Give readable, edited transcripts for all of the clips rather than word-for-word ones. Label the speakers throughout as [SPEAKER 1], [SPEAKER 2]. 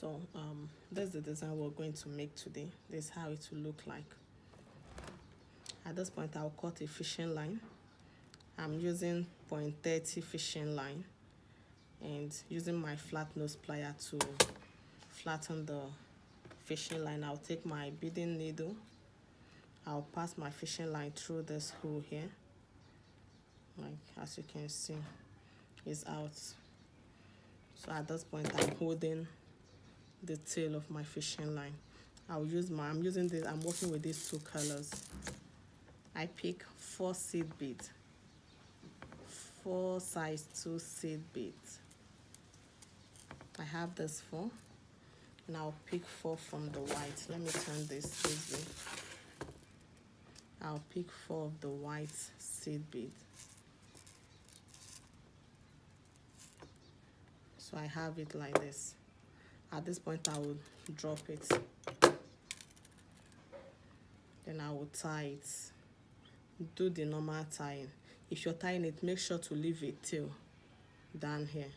[SPEAKER 1] So that's the design we're going to make today. This is how it will look like. At this point, I'll cut a fishing line. I'm using 0.30 fishing line and using my flat nose plier to flatten the fishing line. I'll take my beading needle. I'll pass my fishing line through this hole here. Like as you can see, it's out. So at this point, I'm holding the tail of my fishing line. I'm working with these two colors. I pick 4 seed beads, 4 size 2 seed beads. I have this 4, and I'll pick 4 from the white. Let me turn this way. I'll pick 4 of the white seed bead. So I have it like this. At this point, I will drop it. Then I will tie it. Do the normal tying. If you're tying it, make sure to leave a tail down here.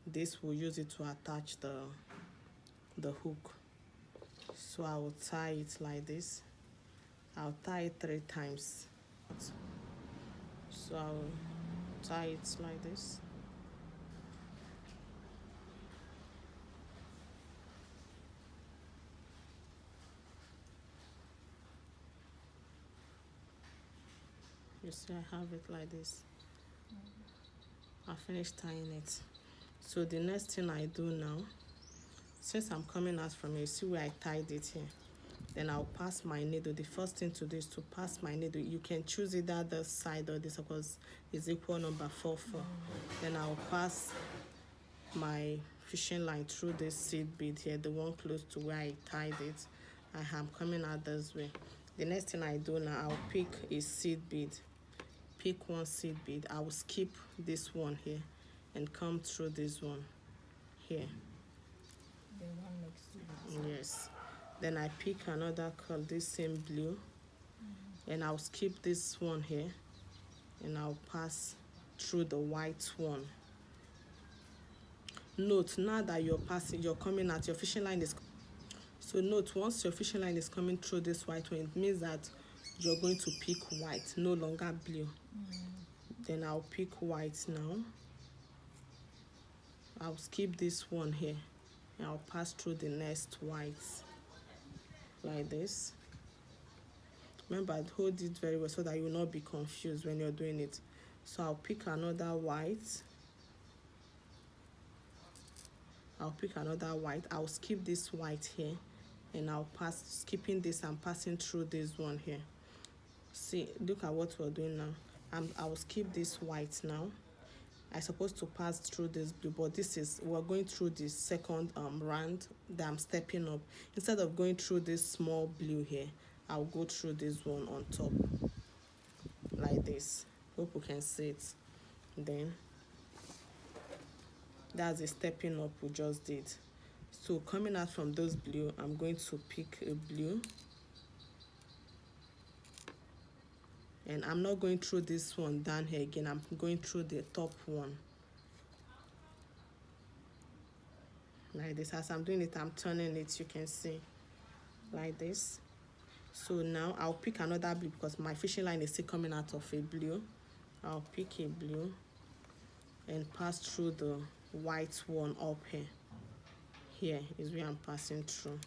[SPEAKER 1] This will use it to attach the hook. So I will tie it like this. I'll tie it 3 times. So I will tie it like this. You see, I have it like this. I finished tying it. So the next thing I do now, since I'm coming out from here, see where I tied it here. Then I'll pass my needle. The first thing to do is to pass my needle. You can choose either the side or this because it's equal number 4, 4. Then I'll pass my fishing line through this seed bead here, the one close to where I tied it. I am coming out this way. The next thing I do now, I'll pick a seed bead. Pick 1 seed bead. I will skip this one here and come through this one here.
[SPEAKER 2] The one next to it.
[SPEAKER 1] Yes. Then I pick another color, this same blue, and I'll skip this one here, and I'll pass through the white one. Note, now that you're coming out, your fishing line is. So note, once your fishing line is coming through this white one, it means that you're going to pick white, no longer blue. Then I'll pick white now. I'll skip this one here, and I'll pass through the next white like this. Remember, hold it very well so that you will not be confused when you're doing it. So I'll pick another white. I'll skip this white here, and I'll pass, skipping this and passing through this one here. See, look at what we're doing now. I will skip this white now. I'm supposed to pass through this blue, but we're going through the second round that I'm stepping up. Instead of going through this small blue here, I'll go through this one on top like this. Hope you can see it. Then that's the stepping up we just did. So coming out from those blue, I'm going to pick a blue, and I'm not going through this one down here again. I'm going through the top one like this. As I'm doing it, I'm turning it, you can see, like this. So now I'll pick another blue because my fishing line is still coming out of a blue. I'll pick a blue and pass through the white one up here. Here is where I'm passing through.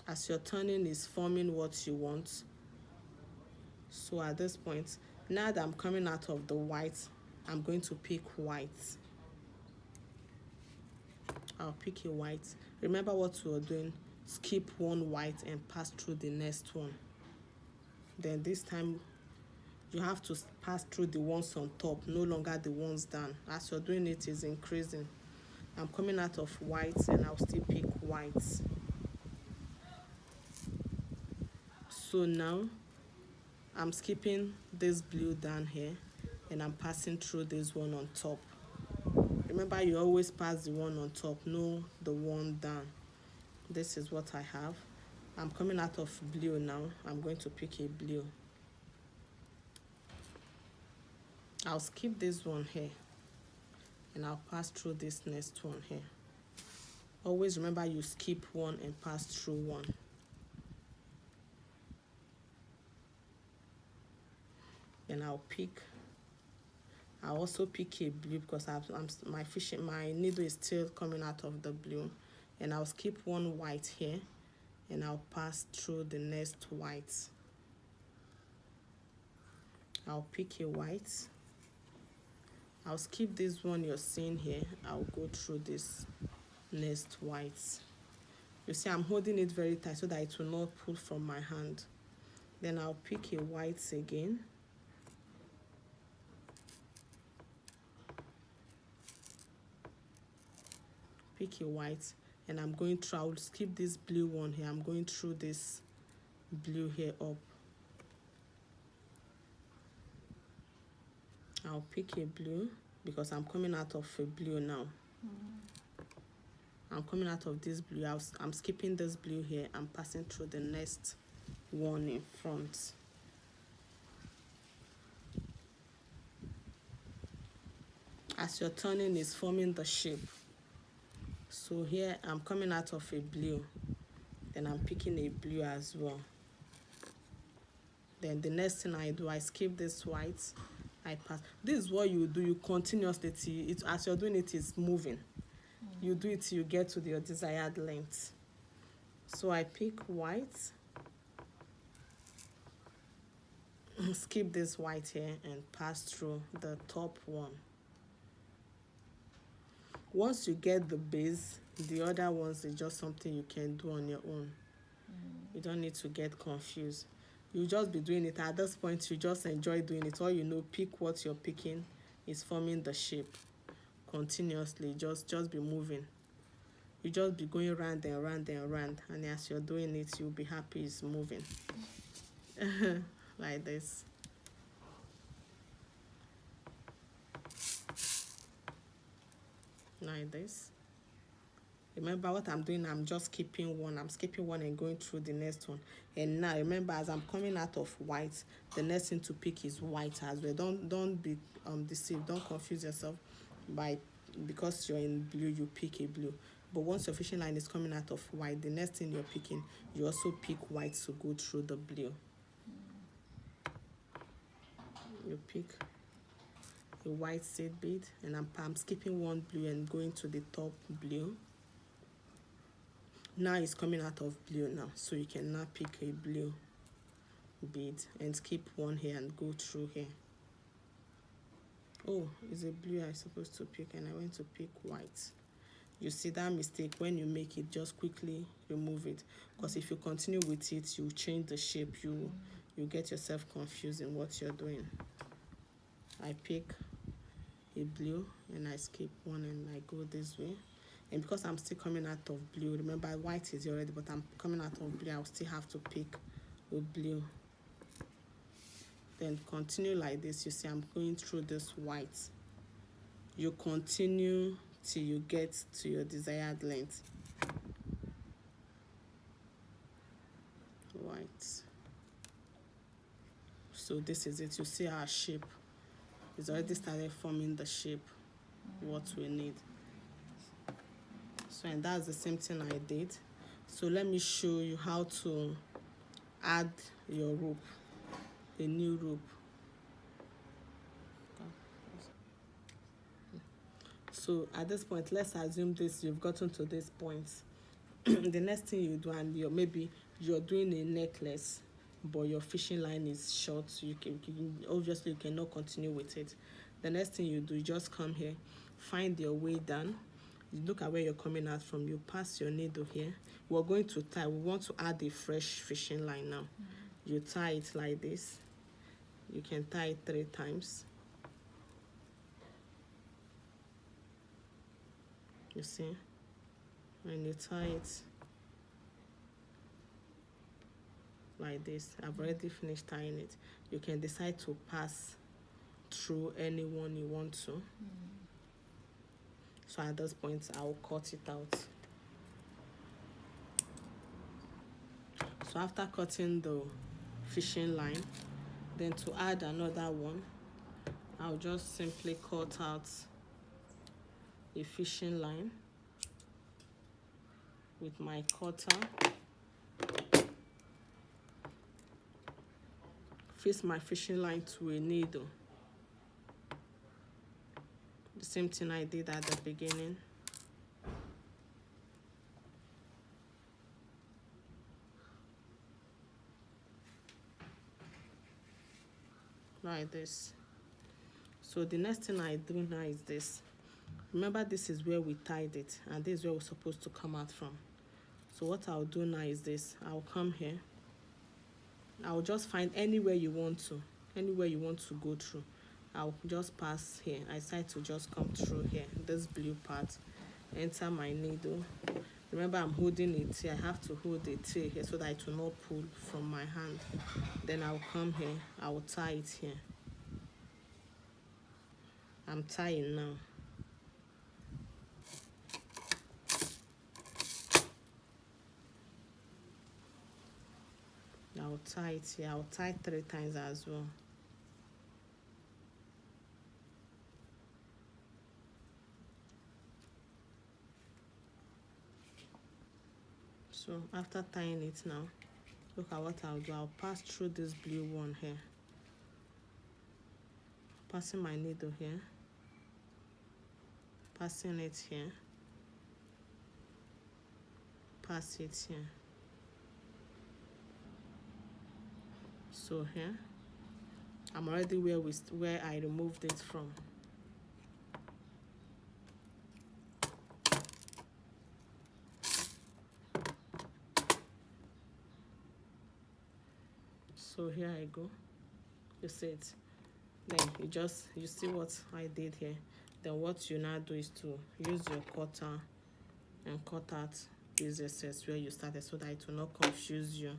[SPEAKER 1] As you're turning, is forming what you want. So at this point, now that I'm coming out of the white, I'm going to pick white. I'll pick a white. Remember what we were doing. Skip one white and pass through the next one. Then this time, you have to pass through the ones on top, no longer the ones down. As you're doing it, is increasing. I'm coming out of white, and I'll still pick white. So now I'm skipping this blue down here, and I'm passing through this one on top. Remember, you always pass the one on top, no the one down. This is what I have. I'm coming out of blue now. I'm going to pick a blue. I'll skip this one here. and I'll pass through this next one here. Always remember you skip one and pass through one. Then I'll also pick a blue because my needle is still coming out of the blue, and I'll skip one white here and I'll pass through the next white. I'll pick a white. I'll skip this one you're seeing here. I'll go through this next white. You see, I'm holding it very tight so that it will not pull from my hand. Then I'll pick a white again. Pick a white, and I'm going through. I'll skip this blue one here. I'm going through this blue here up. I'll pick a blue because I'm coming out of a blue now. I'm coming out of this blue. I'm skipping this blue here. I'm passing through the next one in front. As you're turning, it's forming the shape. So here I'm coming out of a blue, then I'm picking a blue as well. Then the next thing I do, I skip this white, I pass. This is what you do. You continuously, as you're doing it, it's moving. You do it till you get to your desired length. So I pick white, skip this white here and pass through the top one. Once you get the base, the other ones is just something you can do on your own. You don't need to get confused. You just be doing it. At this point, you just enjoy doing it. All you know, pick what you're picking is forming the shape continuously. Just be moving. You just be going round and round and round, and as you're doing it, you'll be happy it's moving. Like this. Like this. Remember what I'm doing, I'm just skipping one. I'm skipping one and going through the next one. And now remember, as I'm coming out of white, the next thing to pick is white as well. Don't be deceived. Don't confuse yourself because you're in blue, you pick a blue. But once your fishing line is coming out of white, the next thing you're picking, you also pick white to go through the blue. You pick a white seed bead, and I'm skipping one blue and going to the top blue. Now it's coming out of blue now, so you can now pick a blue bead and skip one here and go through here. Oh, it's a blue I'm supposed to pick, and I went to pick white. You see that mistake? When you make it, just quickly remove it, because if you continue with it, you change the shape. You get yourself confused in what you're doing. I pick a blue and I skip one and I go this way. And because I'm still coming out of blue, remember white is already, but I'm coming out of blue, I'll still have to pick a blue. Then continue like this. You see, I'm going through this white. You continue till you get to your desired length. White. So this is it. You see our shape. It's already started forming the shape, what we need. So, and that's the same thing I did. So let me show you how to add your rope, a new rope. So at this point, let's assume you've gotten to this point. The next thing you do, and maybe you're doing a necklace, but your fishing line is short, so obviously you cannot continue with it. The next thing you do, you just come here, find your way down. You look at where you're coming out from. You pass your needle here. We're going to tie. We want to add a fresh fishing line now. You tie it like this. You can tie it 3 times. You see? When you tie it like this, I've already finished tying it. You can decide to pass through any one you want to. So at this point, I'll cut it out. So after cutting the fishing line, then to add another one, I'll just simply cut out a fishing line with my cutter, fix my fishing line to a needle. The same thing I did at the beginning. Like this. So the next thing I do now is this. Remember, this is where we tied it, and this is where we're supposed to come out from. So what I'll do now is this. I'll come here. I'll just find anywhere you want to go through. I'll just pass here. I decide to just come through here, this blue part, enter my needle. Remember, I'm holding it here. I have to hold it here so that it will not pull from my hand. Then I'll come here. I'll tie it here. I'm tying now. I'll tie it here. I'll tie 3 times as well. So after tying it now, look at what I'll do. I'll pass through this blue one here. Passing my needle here. Passing it here. Pass it here. So here, I'm already where I removed it from. So here I go. You see it. Then you see what I did here. Then what you now do is to use your cutter and cut out these excess where you started, so that it will not confuse you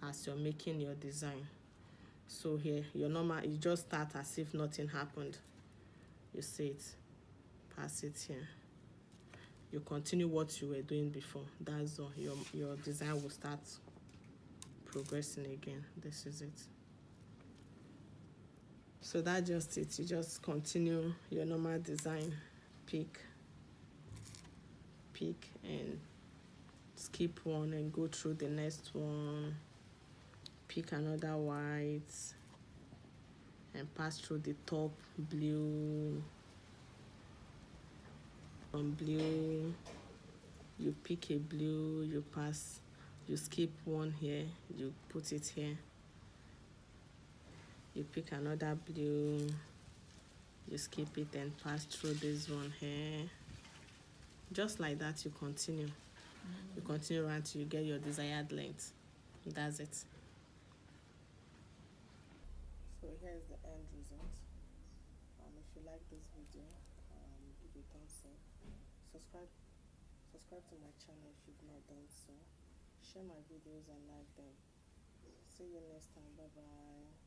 [SPEAKER 1] as you're making your design. So here, you just start as if nothing happened. You see it. Pass it here. You continue what you were doing before. That's all. Your design will start progressing again. This is it. So that's just it. You just continue your normal design. Pick and skip one and go through the next one. Pick another white and pass through the top blue. From blue, you pick a blue, you skip one here, you put it here. You pick another blue, you skip it and pass through this one here. Just like that, you continue. You continue until you get your desired length. That's it. So here's the end result. If you like this video, give it a thumbs up. Subscribe to my channel if you've not done so. Share my videos and like them. See you next time. Bye bye.